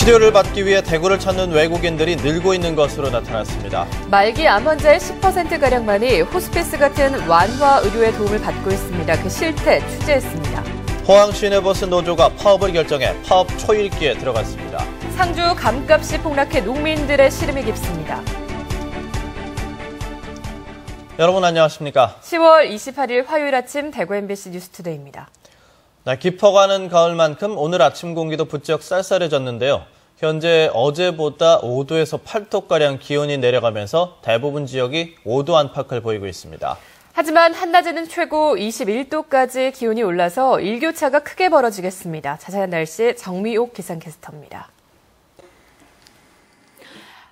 치료를 받기 위해 대구를 찾는 외국인들이 늘고 있는 것으로 나타났습니다. 말기 암 환자의 10%가량만이 호스피스 같은 완화 의료의 도움을 받고 있습니다. 그 실태 취재했습니다. 포항 시내버스 노조가 파업을 결정해 파업 초읽기에 들어갔습니다. 상주 감값이 폭락해 농민들의 시름이 깊습니다. 여러분 안녕하십니까? 10월 28일 화요일 아침 대구 MBC 뉴스투데이입니다. 깊어가는 가을만큼 오늘 아침 공기도 부쩍 쌀쌀해졌는데요. 현재 어제보다 5도에서 8도가량 기온이 내려가면서 대부분 지역이 5도 안팎을 보이고 있습니다. 하지만 한낮에는 최고 21도까지 기온이 올라서 일교차가 크게 벌어지겠습니다. 자세한 날씨 정미옥 기상캐스터입니다.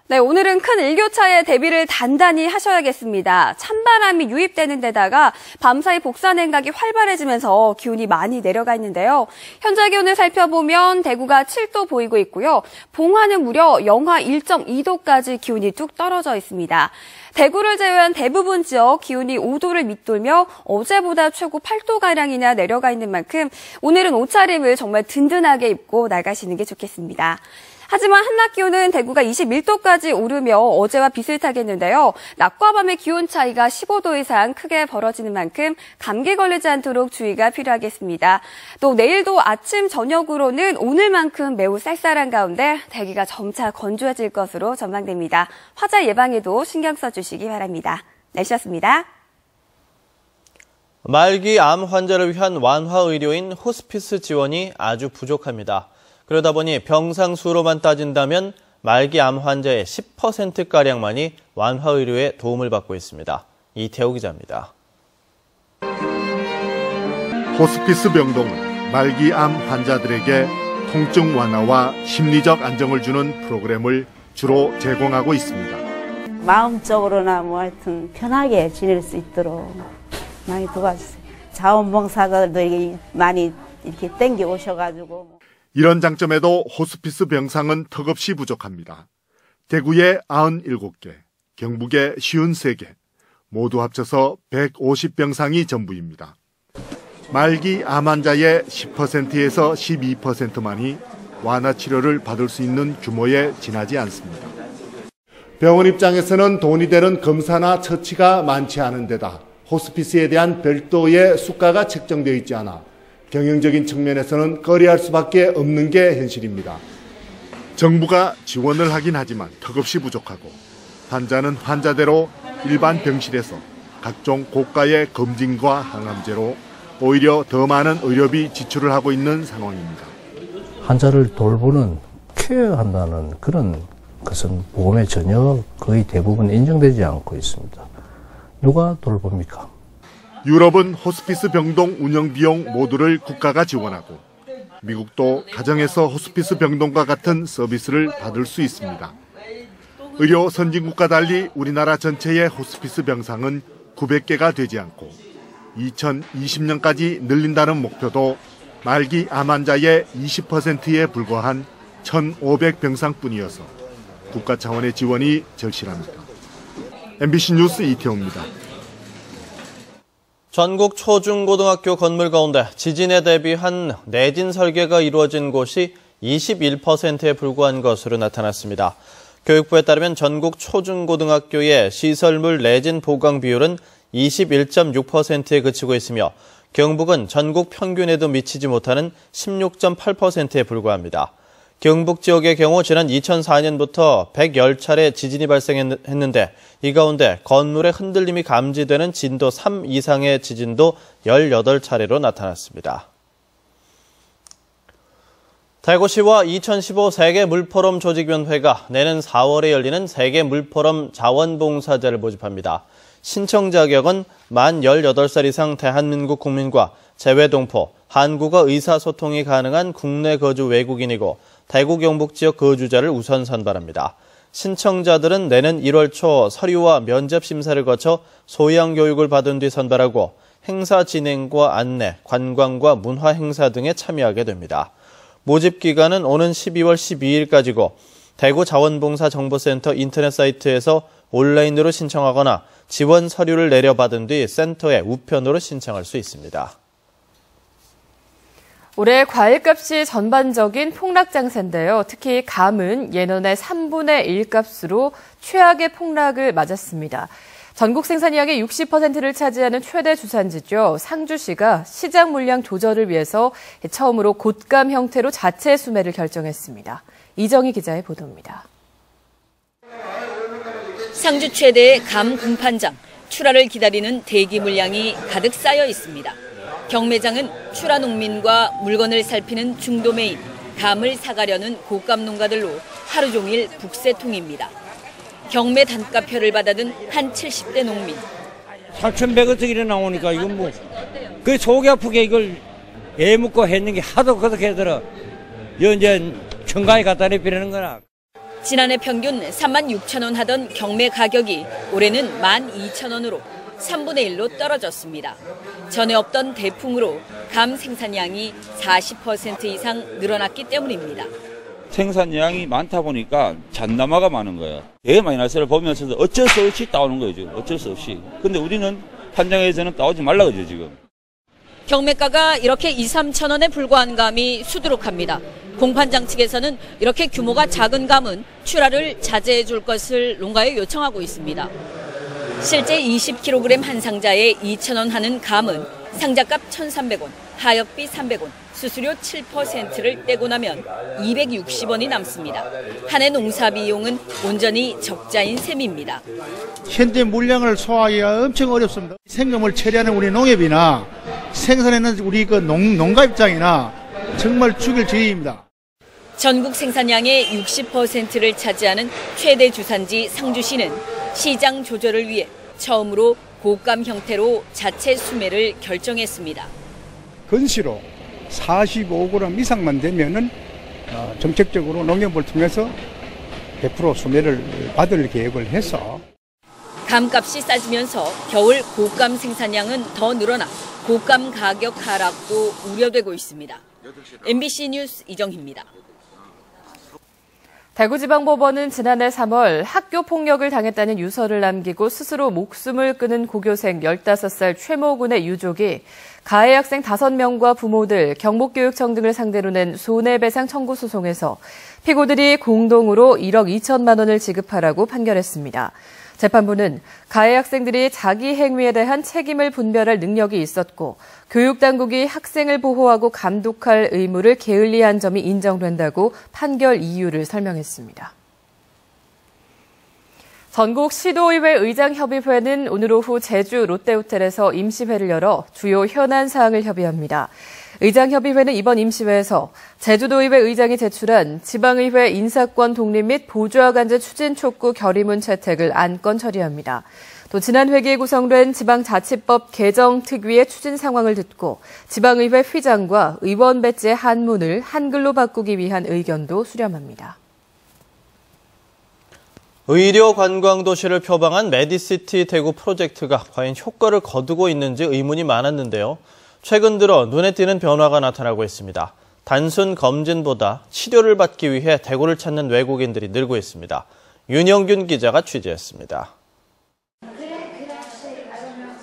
네, 오늘은 큰 일교차에 대비를 단단히 하셔야겠습니다. 찬바람이 유입되는 데다가 밤사이 복사 냉각이 활발해지면서 기온이 많이 내려가 있는데요. 현재 기온을 살펴보면 대구가 7도 보이고 있고요. 봉화는 무려 영하 1.2도까지 기온이 뚝 떨어져 있습니다. 대구를 제외한 대부분 지역 기온이 5도를 밑돌며 어제보다 최고 8도가량이나 내려가 있는 만큼 오늘은 옷차림을 정말 든든하게 입고 나가시는 게 좋겠습니다. 하지만 한낮 기온은 대구가 21도까지 오르며 어제와 비슷하겠는데요. 낮과 밤의 기온 차이가 15도 이상 크게 벌어지는 만큼 감기 걸리지 않도록 주의가 필요하겠습니다. 또 내일도 아침, 저녁으로는 오늘만큼 매우 쌀쌀한 가운데 대기가 점차 건조해질 것으로 전망됩니다. 화재 예방에도 신경 써주시기 바랍니다. 날씨였습니다. 말기 암 환자를 위한 완화 의료인 호스피스 지원이 아주 부족합니다. 그러다 보니 병상 수로만 따진다면 말기 암 환자의 10%가량만이 완화 의료에 도움을 받고 있습니다. 이태호 기자입니다. 호스피스 병동은 말기 암 환자들에게 통증 완화와 심리적 안정을 주는 프로그램을 주로 제공하고 있습니다. 마음적으로나 뭐 하여튼 편하게 지낼 수 있도록 많이 도와주세요. 자원봉사자들도 많이 이렇게 땡겨 오셔가지고. 이런 장점에도 호스피스 병상은 턱없이 부족합니다. 대구에 97개, 경북에 53개, 모두 합쳐서 150병상이 전부입니다. 말기 암 환자의 10%에서 12%만이 완화 치료를 받을 수 있는 규모에 지나지 않습니다. 병원 입장에서는 돈이 되는 검사나 처치가 많지 않은 데다 호스피스에 대한 별도의 수가가 책정되어 있지 않아 경영적인 측면에서는 꺼려할 수밖에 없는 게 현실입니다. 정부가 지원을 하긴 하지만 턱없이 부족하고 환자는 환자대로 일반 병실에서 각종 고가의 검진과 항암제로 오히려 더 많은 의료비 지출을 하고 있는 상황입니다. 환자를 돌보는, 케어한다는 그런 것은 보험에 전혀 거의 대부분 인정되지 않고 있습니다. 누가 돌봅니까? 유럽은 호스피스 병동 운영 비용 모두를 국가가 지원하고 미국도 가정에서 호스피스 병동과 같은 서비스를 받을 수 있습니다. 의료 선진국과 달리 우리나라 전체의 호스피스 병상은 900개가 되지 않고 2020년까지 늘린다는 목표도 말기 암 환자의 20%에 불과한 1,500병상뿐이어서 국가 차원의 지원이 절실합니다. MBC 뉴스 이태호입니다. 전국 초중고등학교 건물 가운데 지진에 대비한 내진 설계가 이루어진 곳이 21%에 불과한 것으로 나타났습니다. 교육부에 따르면 전국 초중고등학교의 시설물 내진 보강 비율은 21.6%에 그치고 있으며 경북은 전국 평균에도 미치지 못하는 16.8%에 불과합니다. 경북 지역의 경우 지난 2004년부터 110차례 지진이 발생했는데 이 가운데 건물의 흔들림이 감지되는 진도 3 이상의 지진도 18차례로 나타났습니다. 대구시와 2015 세계 물포럼 조직위원회가 내년 4월에 열리는 세계 물포럼 자원봉사자를 모집합니다. 신청 자격은 만 18살 이상 대한민국 국민과 재외동포, 한국어 의사소통이 가능한 국내 거주 외국인이고 대구 경북 지역 거주자를 우선 선발합니다. 신청자들은 내년 1월 초 서류와 면접 심사를 거쳐 소양 교육을 받은 뒤 선발하고 행사 진행과 안내, 관광과 문화 행사 등에 참여하게 됩니다. 모집 기간은 오는 12월 12일까지고 대구 자원봉사정보센터 인터넷 사이트에서 온라인으로 신청하거나 지원 서류를 내려받은 뒤 센터에 우편으로 신청할 수 있습니다. 올해 과일값이 전반적인 폭락 장세인데요. 특히 감은 예년의 3분의 1 값으로 최악의 폭락을 맞았습니다. 전국 생산량의 60%를 차지하는 최대 주산지죠. 상주시가 시장 물량 조절을 위해서 처음으로 곶감 형태로 자체 수매를 결정했습니다. 이정희 기자의 보도입니다. 상주 최대의 감 공판장, 출하를 기다리는 대기 물량이 가득 쌓여 있습니다. 경매장은 출하 농민과 물건을 살피는 중도매인, 감을 사가려는 곶감 농가들로 하루 종일 북새통입니다. 경매 단가표를 받아든 한 70대 농민. 4,100원짜리 나오니까 이건 뭐 그 속이 아프게 이걸 애먹고 했는 게 하도 그렇게 하더라. 이제 청가에 갖다 내비라는 거나. 지난해 평균 36,000원 하던 경매 가격이 올해는 12,000원으로 3분의 1로 떨어졌습니다. 전에 없던 대풍으로 감 생산량이 40% 이상 늘어났기 때문입니다. 생산량이 많다 보니까 잔남아가 많은 거예요. 대마이너스를 보면서도 어쩔 수 없이 따오는 거예요, 지금. 어쩔 수 없이. 근데 우리는 판장에서는 따오지 말라 그러죠, 지금. 경매가가 이렇게 2, 3천 원에 불과한 감이 수두룩합니다. 공판장 측에서는 이렇게 규모가 작은 감은 출하를 자제해 줄 것을 농가에 요청하고 있습니다. 실제 20kg 한 상자에 2,000원 하는 감은 상자값 1,300원, 하역비 300원, 수수료 7%를 떼고 나면 260원이 남습니다. 한 해 농사 비용은 온전히 적자인 셈입니다. 현재 물량을 소화하기가 엄청 어렵습니다. 생금을 처리하는 우리 농협이나 생산하는 우리 그 농가 입장이나 정말 죽일 지경입니다. 전국 생산량의 60%를 차지하는 최대 주산지 상주시는 시장 조절을 위해 처음으로 곶감 형태로 자체 수매를 결정했습니다. 건시로 45g 이상만 되면은 정책적으로 농협을 통해서 100% 수매를 받을 계획을 해서 감값이 싸지면서 겨울 곶감 생산량은 더 늘어나 곶감 가격 하락도 우려되고 있습니다. MBC 뉴스 이정희입니다. 대구지방법원은 지난해 3월 학교 폭력을 당했다는 유서를 남기고 스스로 목숨을 끊은 고교생 15살 최모 군의 유족이 가해 학생 5명과 부모들, 경북교육청 등을 상대로 낸 손해배상 청구 소송에서 피고들이 공동으로 1억 2천만 원을 지급하라고 판결했습니다. 재판부는 가해 학생들이 자기 행위에 대한 책임을 분별할 능력이 있었고 교육당국이 학생을 보호하고 감독할 의무를 게을리한 점이 인정된다고 판결 이유를 설명했습니다. 전국 시도의회 의장협의회는 오늘 오후 제주 롯데호텔에서 임시회를 열어 주요 현안 사항을 협의합니다. 의장협의회는 이번 임시회에서 제주도의회 의장이 제출한 지방의회 인사권 독립 및 보좌 간제 추진 촉구 결의문 채택을 안건 처리합니다. 또 지난 회기에 구성된 지방자치법 개정 특위의 추진 상황을 듣고 지방의회 휘장과 의원 배지의 한문을 한글로 바꾸기 위한 의견도 수렴합니다. 의료 관광 도시를 표방한 메디시티 대구 프로젝트가 과연 효과를 거두고 있는지 의문이 많았는데요. 최근 들어 눈에 띄는 변화가 나타나고 있습니다. 단순 검진보다 치료를 받기 위해 대구를 찾는 외국인들이 늘고 있습니다. 윤영균 기자가 취재했습니다.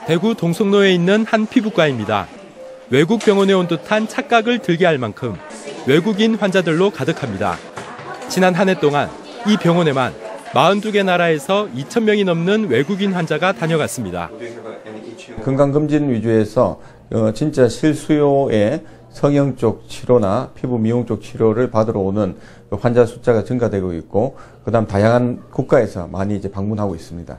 대구 동성로에 있는 한 피부과입니다. 외국 병원에 온 듯한 착각을 들게 할 만큼 외국인 환자들로 가득합니다. 지난 한 해 동안 이 병원에만 42개 나라에서 2,000명이 넘는 외국인 환자가 다녀갔습니다. 건강검진 위주에서 진짜 실수요의 성형 쪽 치료나 피부 미용 쪽 치료를 받으러 오는 환자 숫자가 증가되고 있고, 그다음 다양한 국가에서 많이 이제 방문하고 있습니다.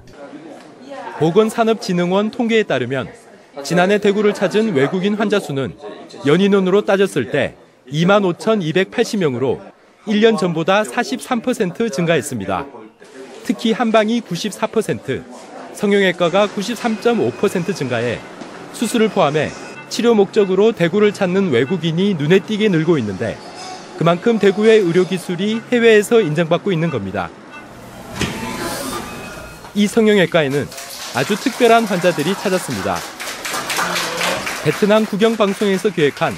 보건산업진흥원 통계에 따르면 지난해 대구를 찾은 외국인 환자 수는 연인원으로 따졌을 때 25,280명으로 1년 전보다 43% 증가했습니다. 특히 한방이 94%, 성형외과가 93.5% 증가해 수술을 포함해 치료 목적으로 대구를 찾는 외국인이 눈에 띄게 늘고 있는데 그만큼 대구의 의료기술이 해외에서 인정받고 있는 겁니다. 이 성형외과에는 아주 특별한 환자들이 찾았습니다. 베트남 국영방송에서 기획한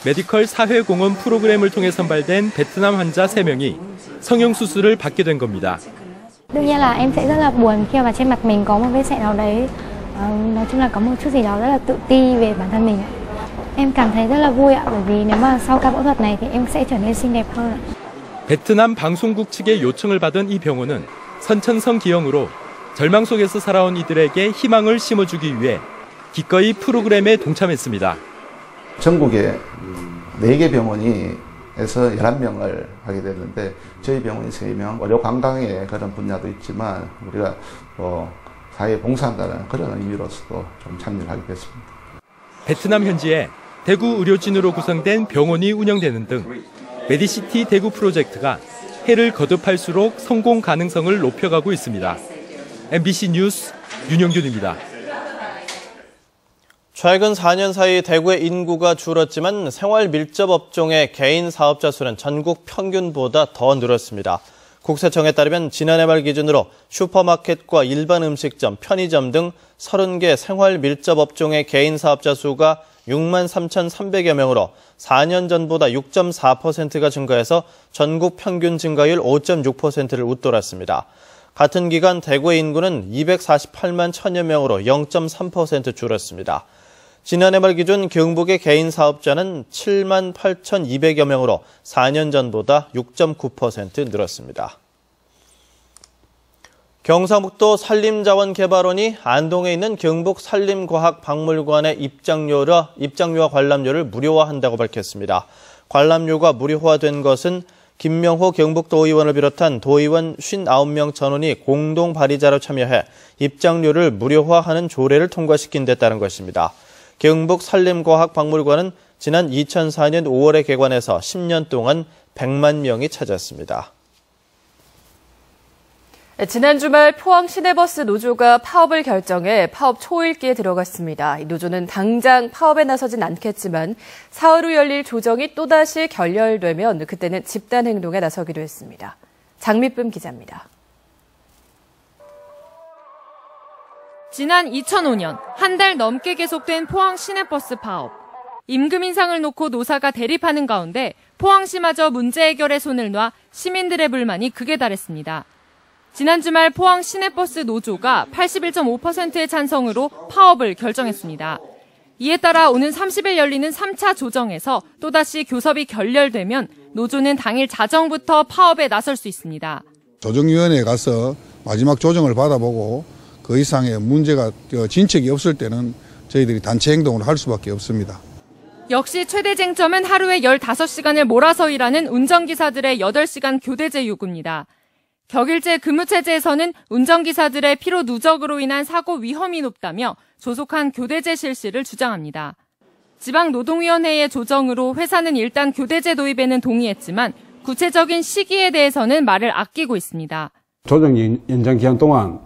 메디컬 사회공헌 프로그램을 통해 선발된 베트남 환자 3명이 성형수술을 받게 된 겁니다. đương nhiên là em sẽ rất là buồn khi mà trên mặt mình có một vết sẹo nào đấy. Nói chung là có một chút gì đó rất là tự ti về bản thân mình. Em cảm thấy rất là vui ạ, bởi vì nếu mà sau ca phẫu thuật này thì em sẽ trở nên xinh đẹp hơn. 베트남 방송국 측의 요청을 받은 이 병원은 선천성 기형으로 절망 속에서 살아온 이들에게 희망을 심어주기 위해 기꺼이 프로그램에 동참했습니다. 전국에 4개 병원에서 11명을 하게 됐는데 저희 병원이 3명, 의료 관광의 그런 분야도 있지만 우리가 사회에 봉사한다는 그런 의미로서도 좀 참여를 하게 됐습니다. 베트남 현지에 대구 의료진으로 구성된 병원이 운영되는 등 메디시티 대구 프로젝트가 해를 거듭할수록 성공 가능성을 높여가고 있습니다. MBC 뉴스 윤영준입니다. 최근 4년 사이 대구의 인구가 줄었지만 생활 밀접 업종의 개인 사업자 수는 전국 평균보다 더 늘었습니다. 국세청에 따르면 지난해 말 기준으로 슈퍼마켓과 일반 음식점, 편의점 등 30개 생활 밀접 업종의 개인 사업자 수가 6만 3,300여 명으로 4년 전보다 6.4%가 증가해서 전국 평균 증가율 5.6%를 웃돌았습니다. 같은 기간 대구의 인구는 248만 1,000여 명으로 0.3% 줄었습니다. 지난해 말 기준 경북의 개인 사업자는 7만 8,200여 명으로 4년 전보다 6.9% 늘었습니다. 경상북도 산림자원개발원이 안동에 있는 경북산림과학박물관의 입장료와 관람료를 무료화한다고 밝혔습니다. 관람료가 무료화된 것은 김명호 경북도의원을 비롯한 도의원 59명 전원이 공동 발의자로 참여해 입장료를 무료화하는 조례를 통과시킨 데 따른 것입니다. 경북산림과학박물관은 지난 2004년 5월에 개관해서 10년 동안 100만 명이 찾았습니다. 지난 주말 포항 시내버스 노조가 파업을 결정해 파업 초읽기에 들어갔습니다. 이 노조는 당장 파업에 나서진 않겠지만 사흘 후 열릴 조정이 또다시 결렬되면 그때는 집단 행동에 나서기로 했습니다. 장미쁨 기자입니다. 지난 2005년 한 달 넘게 계속된 포항 시내버스 파업. 임금 인상을 놓고 노사가 대립하는 가운데 포항시마저 문제 해결에 손을 놔 시민들의 불만이 극에 달했습니다. 지난 주말 포항 시내버스 노조가 81.5%의 찬성으로 파업을 결정했습니다. 이에 따라 오는 30일 열리는 3차 조정에서 또다시 교섭이 결렬되면 노조는 당일 자정부터 파업에 나설 수 있습니다. 조정위원회에 가서 마지막 조정을 받아보고 그 이상의 문제가 진척이 없을 때는 저희들이 단체 행동을 할 수밖에 없습니다. 역시 최대 쟁점은 하루에 15시간을 몰아서 일하는 운전기사들의 8시간 교대제 요구입니다. 격일제 근무체제에서는 운전기사들의 피로 누적으로 인한 사고 위험이 높다며 조속한 교대제 실시를 주장합니다. 지방노동위원회의 조정으로 회사는 일단 교대제 도입에는 동의했지만 구체적인 시기에 대해서는 말을 아끼고 있습니다. 조정 연장 기간 동안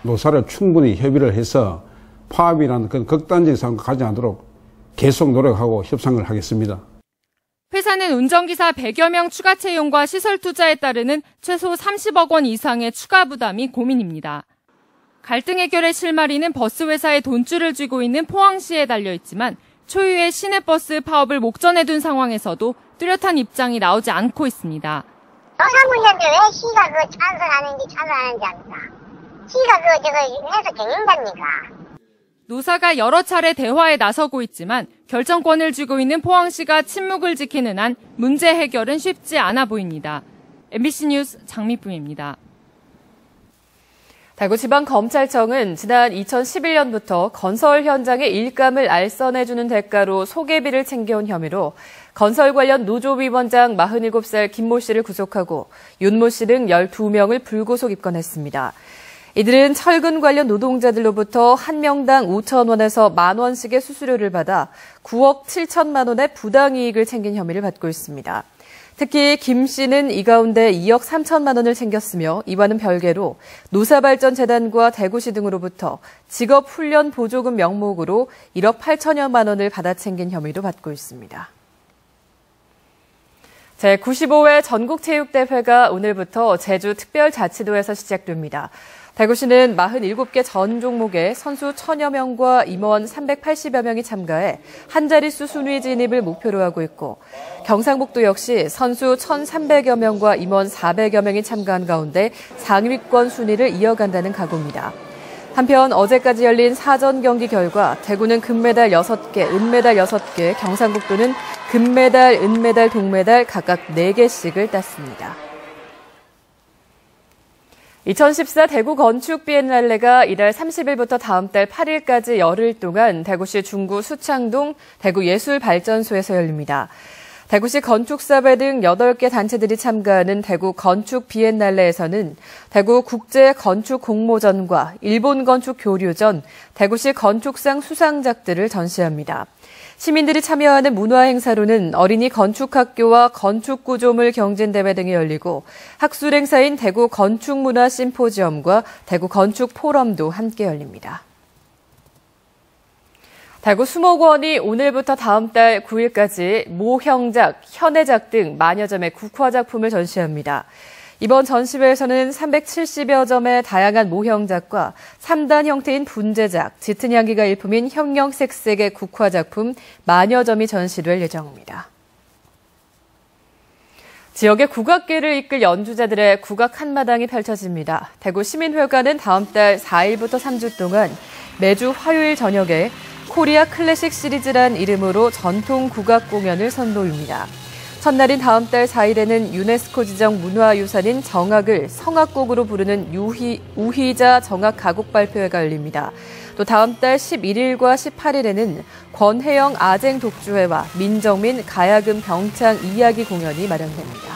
노사를 충분히 협의를 해서 파업이라는 그런 극단적인 상황을 가지 않도록 계속 노력하고 협상을 하겠습니다. 회사는 운전기사 100여 명 추가 채용과 시설 투자에 따르는 최소 30억 원 이상의 추가 부담이 고민입니다. 갈등 해결의 실마리는 버스 회사에 돈줄을 쥐고 있는 포항시에 달려있지만 초유의 시내버스 파업을 목전에 둔 상황에서도 뚜렷한 입장이 나오지 않고 있습니다. 노사 문제인데 왜 시가 찬성하는지 합니까? 시가 해서 경영자입니까? 노사가 여러 차례 대화에 나서고 있지만 결정권을 쥐고 있는 포항시가 침묵을 지키는 한 문제 해결은 쉽지 않아 보입니다. MBC 뉴스 장미쁨입니다. 대구지방검찰청은 지난 2011년부터 건설 현장의 일감을 알선해주는 대가로 소개비를 챙겨온 혐의로 건설 관련 노조위원장 47살 김모 씨를 구속하고 윤모 씨 등 12명을 불구속 입건했습니다. 이들은 철근 관련 노동자들로부터 한 명당 5,000원에서 10,000원씩의 수수료를 받아 9억 7천만 원의 부당이익을 챙긴 혐의를 받고 있습니다. 특히 김 씨는 이 가운데 2억 3천만 원을 챙겼으며 이와는 별개로 노사발전재단과 대구시 등으로부터 직업훈련 보조금 명목으로 1억 8천여만 원을 받아 챙긴 혐의도 받고 있습니다. 제95회 전국체육대회가 오늘부터 제주특별자치도에서 시작됩니다. 대구시는 47개 전 종목에 선수 1,000여 명과 임원 380여 명이 참가해 한 자릿수 순위 진입을 목표로 하고 있고 경상북도 역시 선수 1,300여 명과 임원 400여 명이 참가한 가운데 상위권 순위를 이어간다는 각오입니다. 한편 어제까지 열린 사전 경기 결과 대구는 금메달 6개, 은메달 6개, 경상북도는 금메달, 은메달, 동메달 각각 4개씩을 땄습니다. 2014 대구 건축 비엔날레가 이달 30일부터 다음 달 8일까지 열흘 동안 대구시 중구 수창동 대구예술발전소에서 열립니다. 대구시 건축사배 등 8개 단체들이 참가하는 대구 건축 비엔날레에서는 대구 국제 건축 공모전과 일본 건축 교류전, 대구시 건축상 수상작들을 전시합니다. 시민들이 참여하는 문화 행사로는 어린이 건축학교와 건축구조물 경진대회 등이 열리고 학술 행사인 대구 건축문화 심포지엄과 대구 건축포럼도 함께 열립니다. 대구 수목원이 오늘부터 다음 달 9일까지 모형작, 현해작 등 만여 점의 국화작품을 전시합니다. 이번 전시회에서는 370여 점의 다양한 모형작과 3단 형태인 분재작, 짙은 향기가 일품인 형형색색의 국화작품 만여 점이 전시될 예정입니다. 지역의 국악계를 이끌 연주자들의 국악 한마당이 펼쳐집니다. 대구 시민회관은 다음 달 4일부터 3주 동안 매주 화요일 저녁에 코리아 클래식 시리즈란 이름으로 전통 국악 공연을 선보입니다. 첫날인 다음 달 4일에는 유네스코 지정 문화유산인 정악을 성악곡으로 부르는 우희자 정악 가곡 발표회가 열립니다. 또 다음 달 11일과 18일에는 권혜영 아쟁 독주회와 민정민 가야금 병창 이야기 공연이 마련됩니다.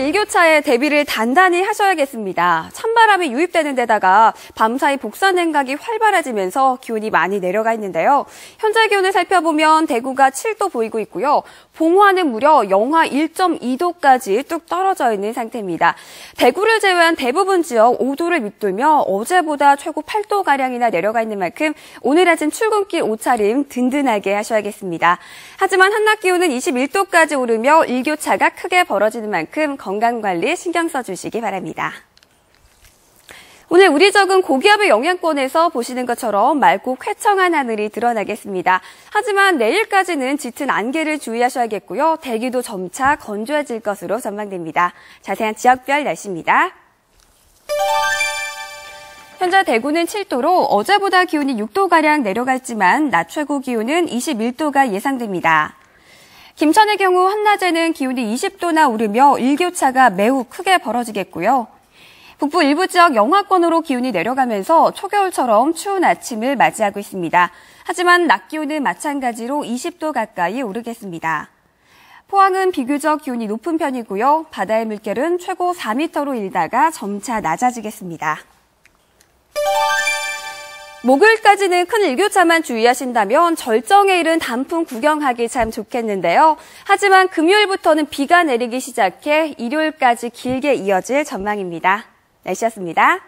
일교차에 대비를 단단히 하셔야겠습니다. 찬바람이 유입되는 데다가 밤사이 복사 냉각이 활발해지면서 기온이 많이 내려가 있는데요. 현재 기온을 살펴보면 대구가 7도 보이고 있고요. 봉화는 무려 영하 1.2도까지 뚝 떨어져 있는 상태입니다. 대구를 제외한 대부분 지역 5도를 밑돌며 어제보다 최고 8도가량이나 내려가 있는 만큼 오늘 아침 출근길 옷차림 든든하게 하셔야겠습니다. 하지만 한낮 기온은 21도까지 오르며 일교차가 크게 벌어지는 만큼 건강관리 신경 써주시기 바랍니다. 오늘 우리 적은 고기압의 영향권에서 보시는 것처럼 맑고 쾌청한 하늘이 드러나겠습니다. 하지만 내일까지는 짙은 안개를 주의하셔야겠고요. 대기도 점차 건조해질 것으로 전망됩니다. 자세한 지역별 날씨입니다. 현재 대구는 7도로 어제보다 기온이 6도가량 내려갔지만 낮 최고 기온은 21도가 예상됩니다. 김천의 경우 한낮에는 기온이 20도나 오르며 일교차가 매우 크게 벌어지겠고요. 북부 일부 지역 영하권으로 기온이 내려가면서 초겨울처럼 추운 아침을 맞이하고 있습니다. 하지만 낮 기온은 마찬가지로 20도 가까이 오르겠습니다. 포항은 비교적 기온이 높은 편이고요. 바다의 물결은 최고 4m로 일다가 점차 낮아지겠습니다. 목요일까지는 큰 일교차만 주의하신다면 절정에 이른 단풍 구경하기 참 좋겠는데요. 하지만 금요일부터는 비가 내리기 시작해 일요일까지 길게 이어질 전망입니다. 날씨였습니다.